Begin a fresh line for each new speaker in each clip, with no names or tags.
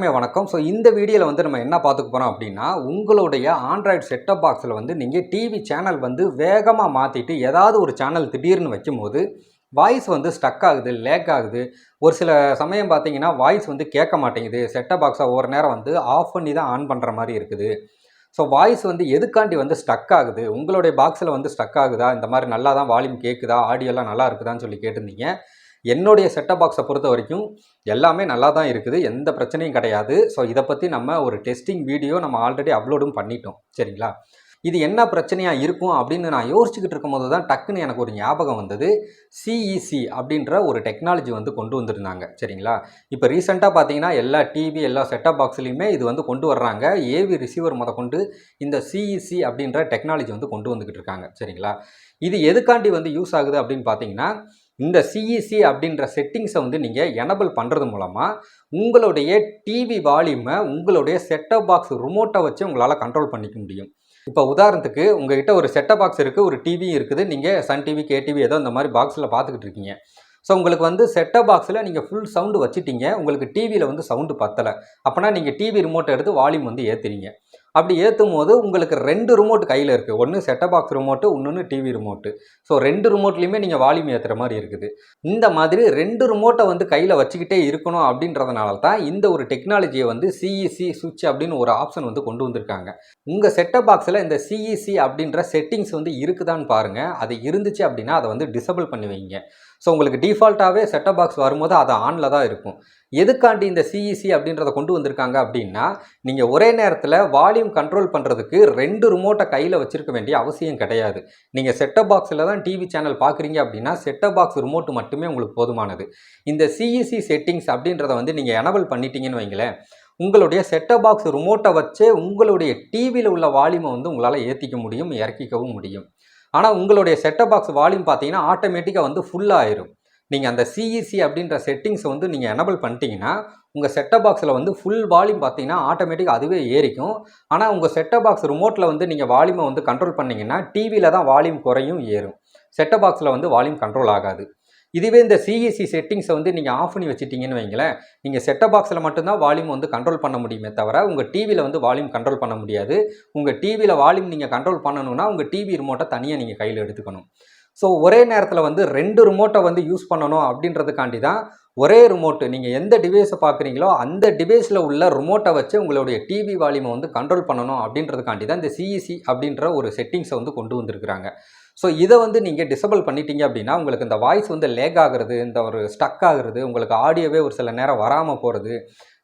எல்லாருக்குமே வணக்கம். ஸோ இந்த வீடியோவில் வந்து நம்ம என்ன பார்த்துக்க போகிறோம் அப்படின்னா, உங்களுடைய ஆண்ட்ராய்டு செட்டப் பாக்ஸில் வந்து நீங்கள் டிவி சேனல் வந்து வேகமாக மாற்றிட்டு ஏதாவது ஒரு சேனல் திடீர்னு வைக்கும்போது வாய்ஸ் வந்து ஸ்டக் ஆகுது, லேக் ஆகுது. ஒரு சில சமயம் பார்த்தீங்கன்னா வாய்ஸ் வந்து கேட்க மாட்டேங்குது. செட்டப் பாக்ஸை ஒரு நேரம் வந்து ஆஃப் பண்ணி தான் ஆன் பண்ணுற மாதிரி இருக்குது. ஸோ வாய்ஸ் வந்து எதுக்காண்டி வந்து ஸ்டக் ஆகுது, உங்களுடைய பாக்ஸில் வந்து ஸ்டக் ஆகுதா, இந்த மாதிரி நல்லா தான் வால்யூம் கேட்குதா, ஆடியோலாம் நல்லா இருக்குதான்னு சொல்லி கேட்டிருந்தீங்க. என்னுடைய செட்டப் பாக்ஸை பொறுத்த வரைக்கும் எல்லாமே நல்லா தான் இருக்குது, எந்த பிரச்சனையும் கிடையாது. ஸோ இதை பற்றி நம்ம ஒரு டெஸ்டிங் வீடியோ நம்ம ஆல்ரெடி அப்லோடும் பண்ணிட்டோம், சரிங்களா? இது என்ன பிரச்சனையாக இருக்கும் அப்படின்னு நான் யோசிச்சுக்கிட்டு இருக்கும்போது தான் டக்குன்னு எனக்கு ஒரு ஞாபகம் வந்தது. சிஇசி அப்படின்ற ஒரு டெக்னாலஜி வந்து கொண்டு வந்திருந்தாங்க, சரிங்களா? இப்போ ரீசெண்டாக பார்த்தீங்கன்னா எல்லா டிவி எல்லா செட்டப் பாக்ஸ்லேயுமே இது வந்து கொண்டு வர்றாங்க. ஏவி ரிசீவர் கொண்டு இந்த சிஇசி அப்படின்ற டெக்னாலஜி வந்து கொண்டு வந்துக்கிட்டு இருக்காங்க, சரிங்களா? இது எதுக்காண்டி வந்து யூஸ் ஆகுது அப்படின்னு பார்த்தீங்கன்னா, இந்த சிஇசி அப்படின்ற செட்டிங்ஸை வந்து நீங்கள் எனபிள் பண்ணுறது மூலமாக உங்களுடைய டிவி வால்யூமை உங்களுடைய செட்டப் பாக்ஸ் ரிமோட்டை வச்சு உங்களால் கண்ட்ரோல் பண்ணிக்க முடியும். இப்போ உதாரணத்துக்கு உங்கள்கிட்ட ஒரு செட்டப் பாக்ஸ் இருக்குது, ஒரு டிவி இருக்குது, நீங்கள் சன் டிவி, கேடிவி ஏதோ இந்த மாதிரி பாக்ஸில் பார்த்துக்கிட்டு இருக்கீங்க. ஸோ உங்களுக்கு வந்து செட்டப் பாக்ஸில் நீங்கள் ஃபுல் சவுண்டு வச்சுட்டீங்க, உங்களுக்கு டிவியில் வந்து சவுண்டு பத்தலை. அப்போனா நீங்கள் டிவி ரிமோட்டை எடுத்து வால்யூம் வந்து ஏற்றுறீங்க. அப்படி ஏற்றும் போது உங்களுக்கு 2 ரிமோட் கையில் இருக்குது. ஒன்று செட்டப் பாக்ஸ் ரிமோட்டு, இன்னொன்று டிவி ரிமோட்டு. ஸோ 2 ரிமோட்லேயுமே நீங்கள் வால்யூம் ஏற்றுற மாதிரி இருக்குது. இந்த மாதிரி 2 ரிமோட்டை வந்து கையில் வச்சுக்கிட்டே இருக்கணும் அப்படின்றதுனால தான் இந்த ஒரு டெக்னாலஜியை வந்து சிஇசி சுவிட்ச் அப்படின்னு ஒரு ஆப்ஷன் வந்து கொண்டு வந்திருக்காங்க. உங்கள் செட்டப் பாக்ஸில் இந்த சிஇசி அப்படின்ற செட்டிங்ஸ் வந்து இருக்குதான்னு பாருங்கள். அது இருந்துச்சு அப்படின்னா அதை வந்து டிசபிள் பண்ணி வைங்க. ஸோ உங்களுக்கு டிஃபால்ட்டாகவே செட்டப் பாக்ஸ் வரும்போது அது ஆனில் தான் இருக்கும். எதுக்காண்டி இந்த சிஇசி அப்படின்றத கொண்டு வந்திருக்காங்க அப்படின்னா, நீங்கள் ஒரே நேரத்தில் வால்யூம் கண்ட்ரோல் பண்ணுறதுக்கு 2 ரிமோட்டை கையில் வச்சுருக்க வேண்டிய அவசியம் கிடையாது. நீங்கள் செட்டப் பாக்ஸில் தான் டிவி சேனல் பார்க்குறீங்க அப்படின்னா செட்டப் பாக்ஸ் ரிமோட் மட்டுமே உங்களுக்கு போதுமானது. இந்த சிஇசி செட்டிங்ஸ் அப்படின்றத வந்து நீங்கள் எனபிள் பண்ணிட்டீங்கன்னு வைங்களேன், உங்களுடைய செட்டப் பாக்ஸ் ரிமோட்டை வச்சே உங்களுடைய டிவியில் உள்ள வால்யூமை வந்து உங்களால் ஏற்றிக்க முடியும், இறக்கிக்கவும் முடியும். ஆனால் உங்களுடைய செட்டப் பாக்ஸ் வால்யூம் பார்த்தீங்கன்னா ஆட்டோமேட்டிக்காக வந்து ஃபுல்லாக ஆயிரும். நீங்கள் அந்த சிஇசி அப்படின்ற செட்டிங்ஸை வந்து நீங்கள் எனபிள் பண்ணிட்டீங்கன்னா உங்கள் செட்டப் பாக்ஸில் வந்து ஃபுல் வால்யூம் பார்த்தீங்கன்னா ஆட்டோமேட்டிக்காக அதுவே ஏறிக்கும். ஆனால் உங்கள் செட்டப் பாக்ஸ் ரிமோட்டில் வந்து நீங்கள் வால்யூமை வந்து கண்ட்ரோல் பண்ணிங்கன்னா டிவியில் தான் வால்யூம் குறையும் ஏறும். செட்டப் பாக்ஸில் வந்து வால்யூம் கண்ட்ரோல் ஆகாது. இதுவே இந்த சிஇசி செட்டிங்ஸை வந்து நீங்கள் ஆஃப் பண்ணி வச்சுட்டிங்கன்னு வைங்களேன், நீங்கள் செட்டப் பாக்ஸில் மட்டும்தான் வால்யூம் வந்து கண்ட்ரோல் பண்ண முடியுமே தவிர உங்கள் டிவியில் வந்து வால்யூம் கண்ட்ரோல் பண்ண முடியாது. உங்கள் டிவியில் வால்யூம் நீங்கள் கண்ட்ரோல் பண்ணணும்னா உங்கள் டிவி ரிமோட்டை தனியாக நீங்கள் கையில் எடுத்துக்கணும். ஸோ ஒரே நேரத்தில் வந்து 2 ரிமோட்டை வந்து யூஸ் பண்ணணும் அப்படின்றதுக்காண்டி தான் ஒரே ரிமோட்டு நீங்கள் எந்த டிவைஸை பார்க்குறீங்களோ அந்த டிவைஸில் உள்ள ரிமோட்டை வச்சு உங்களுடைய டிவி வால்யூமை வந்து கண்ட்ரோல் பண்ணணும் அப்படின்றதுக்காண்டி தான் இந்த சிஇசி அப்படின்ற ஒரு செட்டிங்ஸை வந்து கொண்டு வந்திருக்கிறாங்க. ஸோ இதை வந்து நீங்கள் டிசபிள் பண்ணிட்டீங்க அப்படின்னா உங்களுக்கு இந்த வாய்ஸ் வந்து லேக் ஆகிறது, இந்த ஒரு ஸ்டக் ஆகிறது, உங்களுக்கு ஆடியோவே ஒரு சில நேரம் வராமல் போகிறது,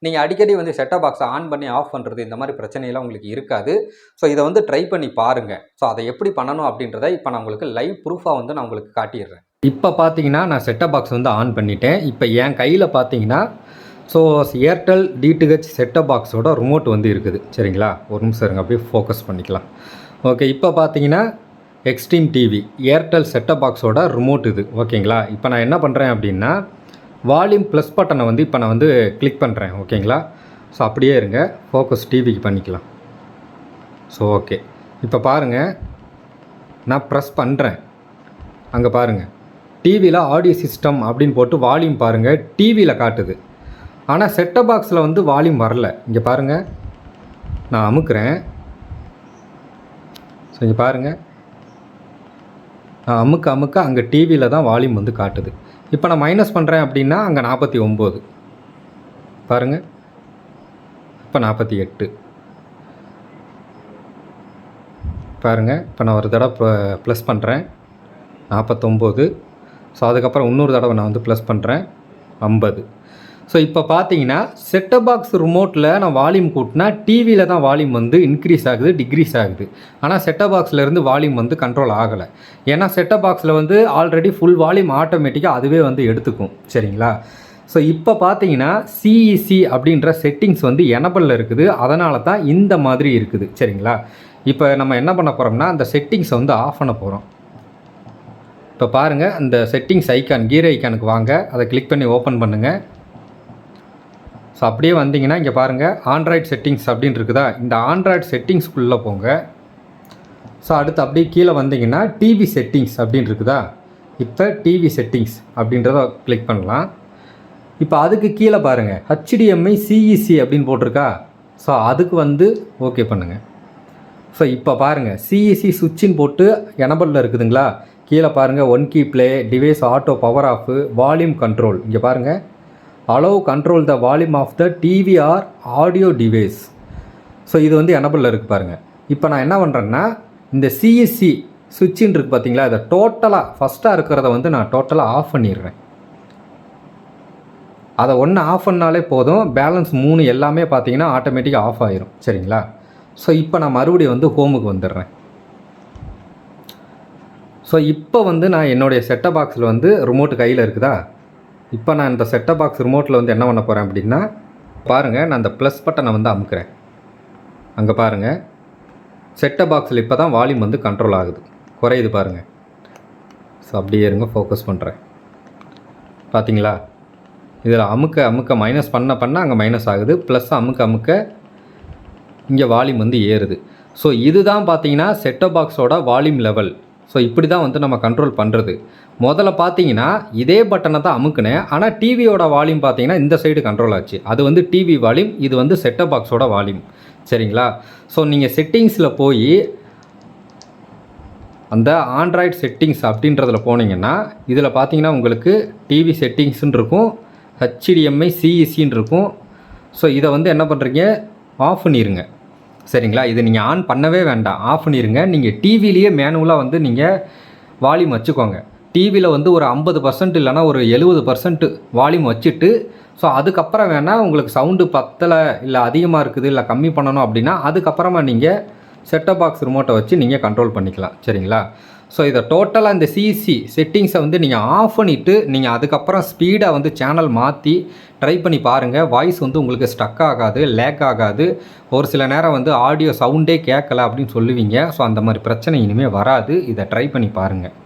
நீங்கள் அடிக்கடி வந்து செட்டப் பாக்ஸை ஆன் பண்ணி ஆஃப் பண்ணுறது, இந்த மாதிரி பிரச்சனையெல்லாம் உங்களுக்கு இருக்காது. ஸோ இதை வந்து ட்ரை பண்ணி பாருங்கள். ஸோ அதை எப்படி பண்ணணும் அப்படின்றத இப்போ நான் உங்களுக்கு லைவ் ப்ரூஃபாக வந்து நான் உங்களுக்கு காட்டிடுறேன். இப்போ பார்த்தீங்கன்னா நான் செட்டப் பாக்ஸ் வந்து ஆன் பண்ணிட்டேன். இப்போ என் கையில் பார்த்தீங்கன்னா ஸோ ஏர்டெல் டிடிஹெச் செட்டப் பாக்ஸோட ரிமோட் வந்து இருக்குது, சரிங்களா? ஒரு நிமிஷம் இருங்க, அப்படியே ஃபோக்கஸ் பண்ணிக்கலாம். ஓகே, இப்போ பார்த்தீங்கன்னா எக்ஸ்ட்ரீம் டிவி ஏர்டெல் செட்டப் பாக்ஸோட ரிமோட் இது, ஓகேங்களா? இப்போ நான் என்ன பண்ணுறேன் அப்படின்னா வால்யூம் ப்ளஸ் பட்டனை வந்து இப்போ நான் வந்து கிளிக் பண்ணுறேன், ஓகேங்களா? ஸோ அப்படியே இருங்க, ஃபோக்கஸ் டிவிக்கு பண்ணிக்கலாம். ஸோ ஓகே, இப்போ பாருங்கள், நான் ப்ரெஸ் பண்ணுறேன். அங்கே பாருங்கள், டிவியில் ஆடியோ சிஸ்டம் அப்படின்னு போட்டு வால்யூம் பாருங்கள் டிவியில் காட்டுது. ஆனால் செட்டப் பாக்ஸில் வந்து வால்யூம் வரல. இங்கே பாருங்கள், நான் அமுக்குறேன். ஸோ இங்கே பாருங்கள், நான் அமுக்க அங்கே டிவியில் தான் வால்யூம் வந்து காட்டுது. இப்போ நான் மைனஸ் பண்ணுறேன் அப்படின்னா அங்கே 49 பாருங்கள், இப்போ 48 பாருங்கள். இப்போ நான் ஒரு தடவை ப்ளஸ் பண்ணுறேன் 49. ஸோ அதுக்கப்புறம் இன்னொரு தடவை நான் வந்து ப்ளஸ் பண்ணுறேன் 50. ஸோ இப்போ பார்த்தீங்கன்னா செட்டப் பாக்ஸ் ரிமோட்டில் நான் வால்யூம் கூட்டினா டிவியில் தான் வால்யூம் வந்து இன்க்ரீஸ் ஆகுது, டிக்ரீஸ் ஆகுது. ஆனால் செட்டப் பாக்ஸ்லேருந்து வால்யூம் வந்து கண்ட்ரோல் ஆகலை. ஏன்னா செட்டப் பாக்ஸில் வந்து ஆல்ரெடி ஃபுல் வால்யூம் ஆட்டோமேட்டிக்காக அதுவே வந்து எடுத்துக்கும், சரிங்களா? ஸோ இப்போ பார்த்தீங்கன்னா சிஇசி அப்படின்ற செட்டிங்ஸ் வந்து எனபிளில் இருக்குது, அதனால தான் இந்த மாதிரி இருக்குது, சரிங்களா? இப்போ நம்ம என்ன பண்ண போகிறோம்னா அந்த செட்டிங்ஸை வந்து ஆஃப் பண்ண போகிறோம். இப்போ பாருங்கள், அந்த செட்டிங்ஸ் ஐக்கான் கீர் ஐக்கானுக்கு வாங்க, அதை கிளிக் பண்ணி ஓப்பன் பண்ணுங்கள். ஸோ அப்படியே வந்தீங்கன்னா இங்கே பாருங்கள் ஆண்ட்ராய்டு செட்டிங்ஸ் அப்படின்னு இருக்குதா, இந்த ஆண்ட்ராய்டு செட்டிங்ஸ்க்குள்ளே போங்க. ஸோ அடுத்து அப்படியே கீழே வந்தீங்கன்னா டிவி செட்டிங்ஸ் அப்படின்னு இருக்குதா, இப்போ டிவி செட்டிங்ஸ் அப்படின்றத கிளிக் பண்ணலாம். இப்போ அதுக்கு கீழே பாருங்கள் HDMI CEC அப்படின்னு போட்டிருக்கா. ஸோ அதுக்கு வந்து ஓகே பண்ணுங்கள். ஸோ இப்போ பாருங்கள் சிஇசி சுவிட்சின்னு போட்டு எனபிளில் இருக்குதுங்களா. கீழே பாருங்கள் 1 key play, device auto power off, volume control. இங்கே பாருங்கள் allow control the volume of the TV or audio device. So இது வந்து எனபிளில் இருக்குது பாருங்கள். இப்போ நான் என்ன பண்ணுறேன்னா இந்த சிஎஸ்சி சுவிட்சின்னு இருக்குது பார்த்தீங்களா, இதை டோட்டலாக ஃபஸ்ட்டாக இருக்கிறத வந்து நான் டோட்டலாக ஆஃப் பண்ணிடுறேன். அதை ஒன்று ஆஃப் பண்ணாலே போதும், பேலன்ஸ் 3 எல்லாமே பார்த்தீங்கன்னா ஆட்டோமேட்டிக்காக ஆஃப் ஆயிரும். சரிங்களா. ஸோ இப்போ நான் மறுபடியும் வந்து ஹோமுக்கு வந்துடுறேன். ஸோ இப்போ வந்து நான் என்னுடைய செட்டப் பாக்ஸில் வந்து ரிமோட்டு கையில் இருக்குதா. இப்போ நான் இந்த செட்டப் பாக்ஸ் ரிமோட்டில் வந்து என்ன பண்ண போகிறேன் அப்படின்னா, பாருங்கள் நான் இந்த ப்ளஸ் பட்டனை வந்து அமுக்கிறேன். அங்கே பாருங்கள் செட்டப் பாக்ஸில் இப்போ தான் வால்யூம் வந்து கண்ட்ரோல் ஆகுது, குறையுது பாருங்கள். ஸோ அப்படியே இருங்க, ஃபோக்கஸ் பண்ணுறேன். பார்த்தீங்களா, இதில் அமுக்க அமுக்க மைனஸ் பண்ண அங்கே மைனஸ் ஆகுது, ப்ளஸ் அமுக்க அமுக்க இங்கே வால்யூம் வந்து ஏறுது. ஸோ இதுதான் பார்த்தீங்கன்னா செட்டப் பாக்ஸோட வால்யூம் லெவல். ஸோ இப்படி தான் வந்து நம்ம கண்ட்ரோல் பண்ணுறது. முதல்ல பார்த்தீங்கன்னா இதே பட்டனை தான் அமுக்குனேன், ஆனால் டிவியோட வால்யூம் பார்த்தீங்கன்னா இந்த சைடு கண்ட்ரோல் ஆச்சு. அது வந்து டிவி வால்யூம், இது வந்து செட்டப் பாக்ஸோட வால்யூம். சரிங்களா. ஸோ நீங்கள் செட்டிங்ஸில் போய் அந்த ஆண்ட்ராய்டு செட்டிங்ஸ் அப்படின்றதில் போனீங்கன்னா இதில் பார்த்தீங்கன்னா உங்களுக்கு டிவி செட்டிங்ஸ்ன்னு இருக்கும், HDMI CECன்னு இருக்கும். ஸோ இதை வந்து என்ன பண்ணுறீங்க, ஆஃப் பண்ணிடுங்க. சரிங்களா. இது நீங்கள் ஆன் பண்ணவே வேண்டாம், ஆஃப் பண்ணிடுங்க. நீங்கள் டிவிலேயே மேனுவலாக வந்து நீங்கள் வால்யூம் வச்சுக்கோங்க. டிவியில் வந்து ஒரு 50% இல்லைனா ஒரு 70% வால்யூம் வச்சுட்டு, ஸோ அதுக்கப்புறம் வேணால் உங்களுக்கு சவுண்டு பத்தலை இல்லை அதிகமாக இருக்குது இல்லை கம்மி பண்ணணும் அப்படின்னா அதுக்கப்புறமா நீங்கள் செட்டப் பாக்ஸ் ரிமோட்டை வச்சு நீங்கள் கண்ட்ரோல் பண்ணிக்கலாம். சரிங்களா. ஸோ இதை டோட்டலாக இந்த சிசி செட்டிங்ஸை வந்து நீங்கள் ஆஃப் பண்ணிவிட்டு நீங்கள் அதுக்கப்புறம் ஸ்பீடாக வந்து சேனல் மாற்றி ட்ரை பண்ணி பாருங்கள். வாய்ஸ் வந்து உங்களுக்கு ஸ்டக் ஆகாது, லேக் ஆகாது. ஒரு சில நேரம் வந்து ஆடியோ சவுண்டே கேட்கல அப்படின்னு சொல்லுவீங்க. ஸோ அந்த மாதிரி பிரச்சனை இனிமேல் வராது. இதை ட்ரை பண்ணி பாருங்கள்.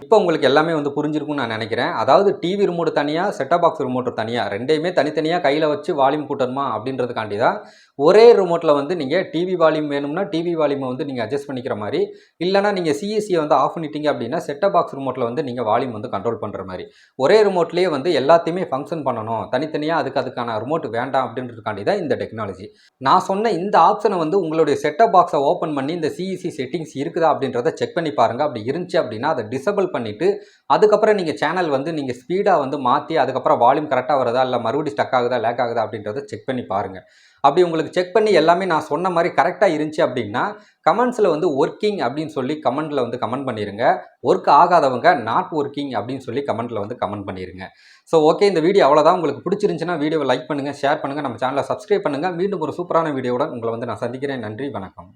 இப்போ உங்களுக்கு எல்லாமே வந்து புரிஞ்சிருக்கும்னு நான் நினைக்கிறேன். அதாவது டிவி ரிமோட் தனியாக, செட்டப் பாக்ஸ் ரிமோட் தனியாக, ரெண்டையுமே தனித்தனியாக கையில் வச்சு வால்யூம் கூட்டணுமா அப்படின்றதுக்காண்டி தான் ஒரே ரிமோட்டில் வந்து நீங்கள் டிவி வால்யூம் வேணும்னா டிவி வால்யூமை வந்து நீங்கள் அட்ஜஸ்ட் பண்ணிக்கிற மாதிரி, இல்லைனா நீங்கள் சிஎஸ்சியை வந்து ஆஃப் பண்ணிட்டீங்க அப்படின்னா செட்டப் பாக்ஸ் ரிமோட்டில் வந்து நீங்கள் வால்யூம் வந்து கண்ட்ரோல் பண்ணுற மாதிரி. ஒரே ரிமோட்லேயே வந்து எல்லாத்தையுமே ஃபங்க்ஷன் பண்ணணும், தனித்தனியாக அதுக்கான ரிமோட் வேண்டாம் அப்படின்றதுக்காண்டி தான் இந்த டெக்னாலஜி. நான் சொன்ன இந்த ஆப்ஷனை வந்து உங்களுடைய செட்டப் பாக்ஸை ஓப்பன் பண்ணி இந்த சிஇசி செட்டிங்ஸ் இருக்குதா அப்படின்றத செக் பண்ணி பாருங்கள். அப்படி இருந்துச்சு அப்படின்னா அதை டிசபிள் பண்ணிவிட்டு அதுக்கப்புறம் நீங்கள் சேனல் வந்து நீங்கள் ஸ்பீடாக வந்து மாற்றி அதுக்கப்புறம் வால்யூம் கரெக்டாக வருதா இல்லை மறுபடியும் ஸ்டக் ஆகுதா லேக் ஆகுதா அப்படின்றத செக் பண்ணி பாருங்கள். அப்படி உங்களுக்கு செக் பண்ணி எல்லாமே நான் சொன்ன மாதிரி கரெக்டாக இருந்துச்சு அப்படின்னா கமெண்ட்ஸில் வந்து ஒர்க்கிங் அப்படின்னு சொல்லி கமெண்ட்டில் வந்து கமெண்ட் பண்ணிடுங்க. ஒர்க் ஆகாதவங்க நாட் ஒர்க்கிங் அப்படின்னு சொல்லி கமெண்ட்டில் வந்து கமெண்ட் பண்ணிடுங்க. ஸோ ஓகே, இந்த வீடியோ அவ்வளோதான். உங்களுக்கு பிடிச்சிருந்துச்சுன்னா வீடியோவை லைக் பண்ணுங்கள், ஷேர் பண்ணுங்கள், நம்ம சேனலை சப்ஸ்கிரைப் பண்ணுங்கள். மீண்டும் ஒரு சூப்பரான வீடியோவுடன் உங்களை வந்து நான் சந்திக்கிறேன். நன்றி, வணக்கம்.